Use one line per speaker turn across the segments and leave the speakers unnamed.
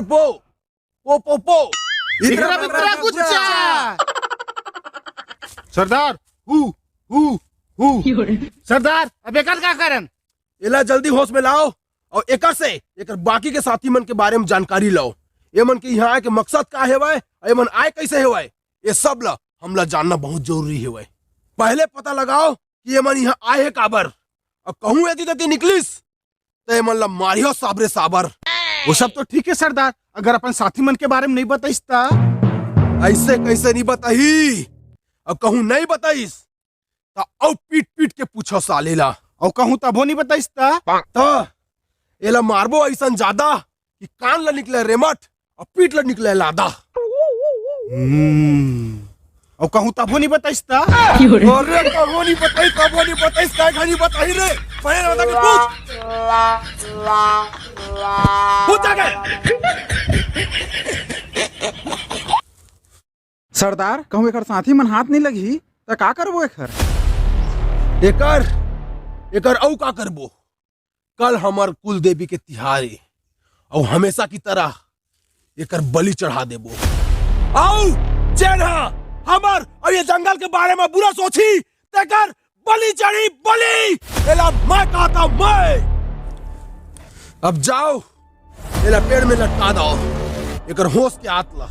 Po. Po.
सरदार सरदार अब एकर का करन
इला जल्दी होश में लाओ और एकर से एकर बाकी के साथी मन के बारे में जानकारी लाओ। ये मन के यहाँ आए के मकसद का है वाय, ये मन आए कैसे है वाय, ये सब ला हमला जानना बहुत जरूरी है वाय। पहले पता लगाओ कि ये मन यहाँ आए है काबर, और कहूँ यदि तती निकलिस तो ये मन ला मारियो साबरे साबर।
वो सब तो ठीक है सरदार, अगर अपन साथी मन के बारे में नहीं बताइस ता
ऐसे कैसे नहीं बताही, और कहूँ नहीं बताइस ता औ पीट पीट के पूछो सालेला,
और कहूँ तबो नहीं बताइस ता
एला मारबो ऐसा ज्यादा कि कान ला निकले रेमट और पीठ ला निकले लादा।
और कहूँ तबो नहीं बताइस ता
अरे कबो नहीं बताइस काय खानी बताई रे, पहले बता के पूछ आगे।
सरदार कहूँ एकर साथी मन हाथ नहीं लगी तो का करबो एकर
औ का करबो, कल हमार कुल देवी के तिहारी और हमेशा की तरह एकर बलि चढ़ा देबो। आओ जेना हमार और ये जंगल के बारे में बुरा सोची तेकर बलि चढ़ी बलि, एला मैं कहता मैं। अब जाओ एला पेड़ में लटका दो, एकर होश के आतला।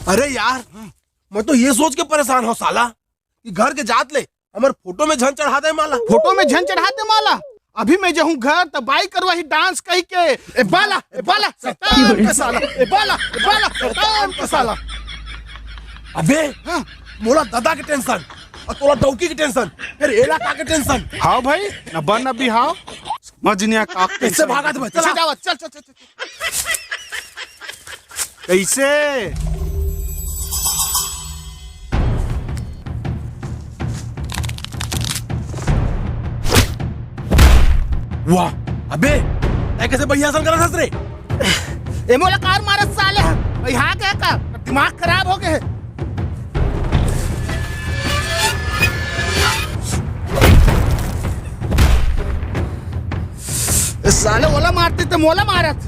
अरे यार, मैं तो ये सोच के परेशान हूँ साला कि घर के जात ले हमारे फोटो में झन चढ़ा दे माला।
फोटो में झन चढ़ा दे माला। अभी मैं जाऊँ घर तो बाई करवा ही डांस कही के ए बाला शैतान के साला, ए बाला शैतान के साला।
अबे मोला दादा के टेंशन और तोला डौकी की टेंशन, फिर एला का के टेंशन।
हाउ भाई न बन न बिहाव मजनिया का
कैसे भागा तुम्हें?
चल जाओ, चल कैसे?
वाह अबे ऐ कैसे भैया संग करत हस रे?
ए मोला कार मारत साले भाई, हाँ क्या का दिमाग खराब हो गए। साले ओला मारते तो मोला मारत।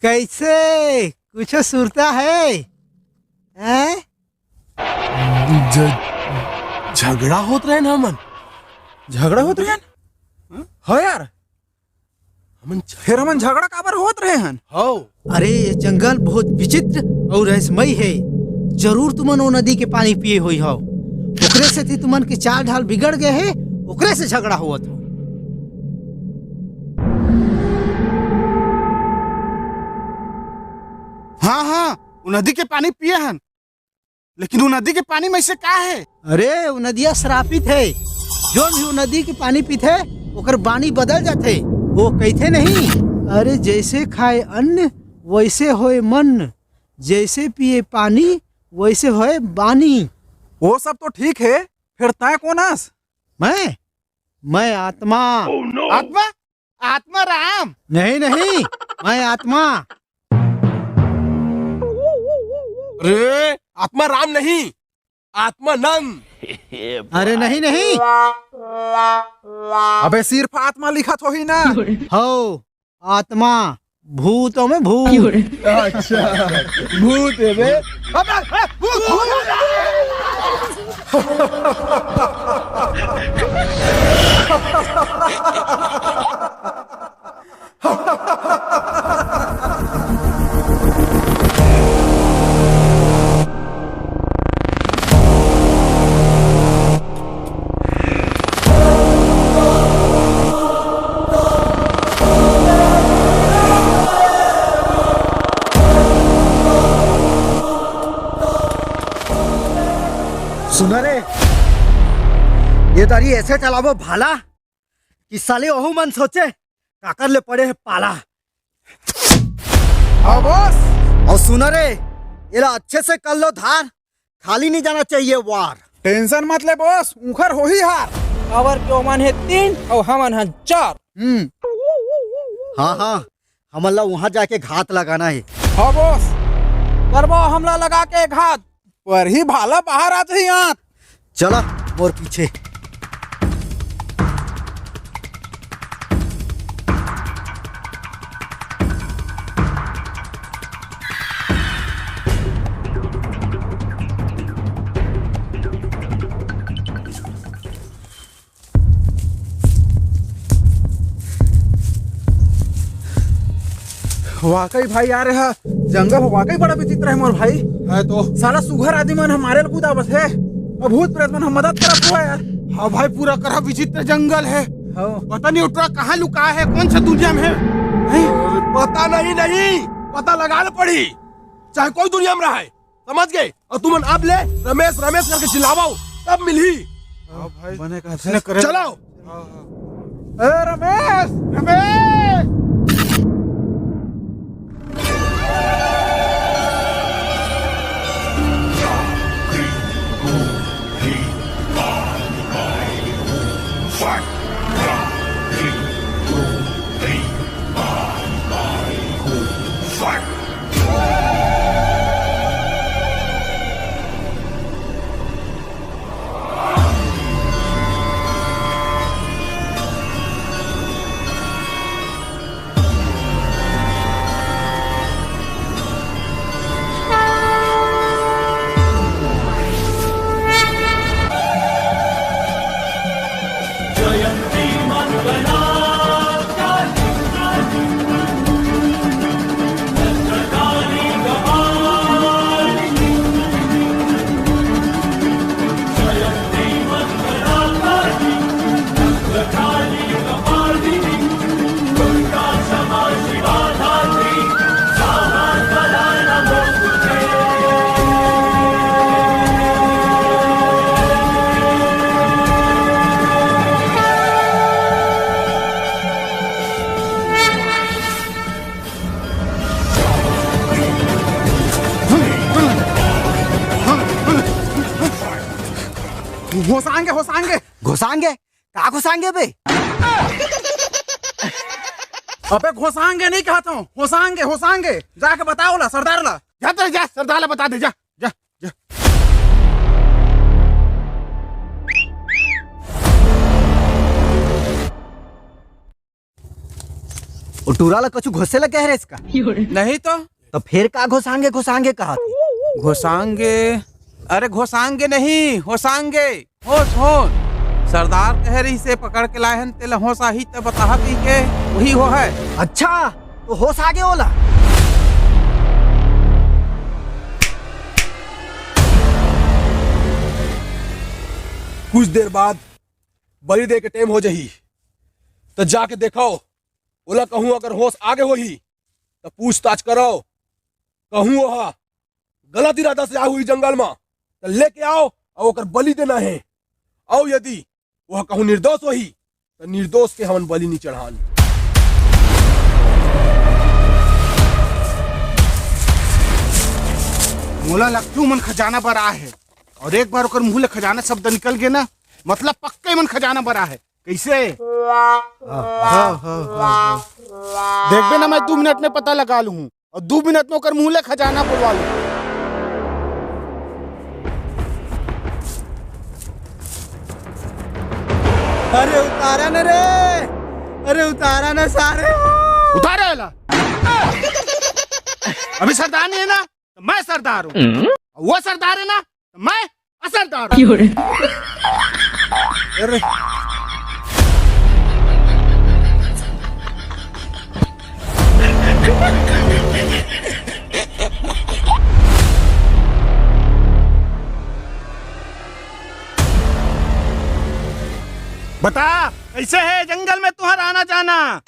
कैसे कुछ सुरता है? हैं?
झगड़ा होत रहे ना हमन।
झगड़ा होत रहे हाँ यार, फिर हमन झगड़ा काबर होत रहे हन?
हो
अरे ये जंगल बहुत विचित्र और रहस्यमय है। जरूर तुमन वो नदी के पानी पिए हुई हो, ओकरे से थी तुमन के चाल ढाल बिगड़ गए है, ओकरे से झगड़ा हुआ था।
हाँ वो नदी के पानी पिए हन, लेकिन वो नदी के पानी में से का है?
अरे वो नदिया श्रापित है। जो भी वो नदी के पानी पीते ओकर बानी बदल जाते। वो कहते नहीं, अरे जैसे खाए अन्न वैसे होए मन, जैसे पिए पानी वैसे होए बानी।
वो सब तो ठीक है, फिर तय कौन हस?
मैं आत्मा।
आत्मा? आत्मा राम?
नहीं मैं आत्मा।
अरे आत्मा राम नहीं, आत्मा नंद।
अरे नहीं
अबे सिर्फ आत्मा लिखा तो ही ना।
हो आत्मा, भूतों में भूत।
अच्छा भूत है बे।
सुना रे, ये तारी ऐसे चलावो भाला कि साले ओहू मन सोचे काकर ले पड़े है पाला।
हाँ बॉस।
और सुना रे, ये अच्छे से कर लो धार, खाली नहीं जाना चाहिए वार।
टेंशन मत ले बॉस, उखर हो ही हार।
अवर के ओमन है 3 और हमन है 4।
हाँ हमला वहाँ जाके घात लगाना है।
हाँ बॉस, करबो हमला लगा के घात, पर ही भाला बाहर आते ही आत।
चला मोर पीछे।
वाकई भाई यार यह जंगल वाकई बड़ा विचित्र है मोर भाई।
है तो
साला सुघर आदमी मन हमारे लिए कूदावत है और भूत प्रेत मन हम मदद करत हुआ यार।
हाँ भाई पूरा करा विचित्र जंगल है।
हाँ।
पता नहीं उतरा कहाँ लुका है, कौन सा दुनिया में है।
पता नहीं पता लगाना पड़ी, चाहे कोई दुनिया में रहा है, समझ गए। और तुम अब ले रमेश रमेश करके चिल्लाओ तब मिली।
बने का हंसने करे।
चलो
रमेश
रमेश
घोसांगे
घुसाएंगे का घुसाएंगे बे?
अबे घोसांगे नहीं कहता हूँ, होसांगे जाके बताओ ला सरदार ला।
जा सरदार बता दे, जा जा जा।
उटूरा ला कछु घुसे ला कह रहे इसका?
नहीं तो
फिर का घुसाएंगे कहा थे?
घोसांगे, अरे घोसांगे नहीं होसांगे, होश होश। सरदार कह रही से पकड़ के लाए हन तेला होसा ही ते बता पी के वही हो है।
अच्छा तो होश आगे ओला।
कुछ देर बाद बलि दे के टाइम हो जाही तो जाके देखो, बोला कहूँ अगर होश आगे हो ही तो पूछताछ करो। कहूँ वहा गलत इरादा से आई हुई जंगल में तो लेके आओ और ओकर बलि देना है। और यदि वह कहूँ निर्दोष हो ही तो निर्दोष के हमन बलि नहीं चढ़ानी।
मोला लगतू मन खजाना बरा है, और एक बार ओकर मुंह ले खजाना शब्द निकल गए ना, मतलब पक्का मन खजाना बरा है। कैसे देखबे ना, मैं 2 मिनट में पता लगा लूं और 2 मिनट में ओकर मुंह ले खजाना बोलवा लूं।
अरे उतारा न रे, अरे उतारा न सारे।
उतारे ला। अभी सरदार नहीं है ना तो मैं सरदार हूँ, वो सरदार है ना तो मैं असरदार हूँ।
अरे
बता कैसे है जंगल में तुम्हारा आना जाना?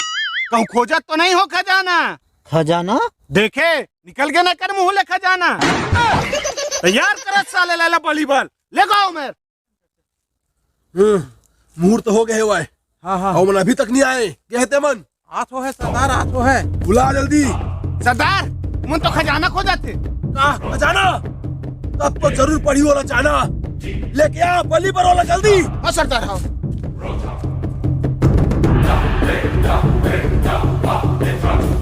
कहूँ खोजत तो नहीं हो खजाना?
खजाना
देखे निकल गया ना कर मुंह ले खजाना। तैयार कर साले लाला बली बल ले गाओ मेर।
मुहूर्त हो गए हुआ है।
हाँ
और मन अभी तक नहीं आए। कहते मन
आठो है सरदार, आठो है।
बुला जल्दी।
सरदार मन तो खजाना खो जाते।
खजाना तब तो जरूर पड़ी वाला जाना, लेके आ बलि पर वाला जल्दी।
हाँ सरदार हाँ।
Drop it, drop it, drop it, drop it, drop it.